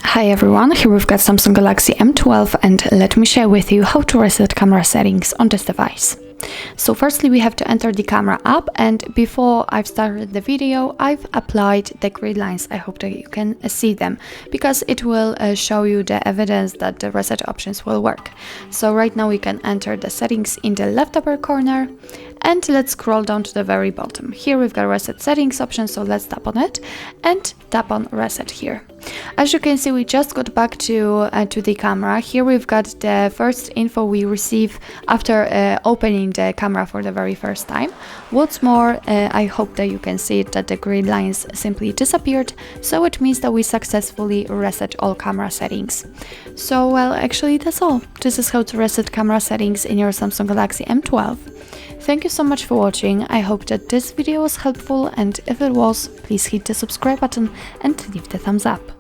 Hi everyone, here we've got Samsung Galaxy M12 and let me share with you how to reset camera settings on this device. So firstly we have to enter the camera app, and before I've started the video I've applied the grid lines. I hope that you can see them because it will show you the evidence that the reset options will work. So right now we can enter the settings in the left upper corner, and let's scroll down to the very bottom. Here we've got reset settings option, so let's tap on it and tap on reset here. As you can see, we just got back to the camera. Here we've got the first info we receive after opening the camera for the very first time. What's more, I hope that you can see it, that the grid lines simply disappeared, so it means that we successfully reset all camera settings. So well, actually that's all. This is how to reset camera settings in your Samsung Galaxy M12. Thank you so much for watching. I hope that this video was helpful, and if it was, please hit the subscribe button and leave the thumbs up.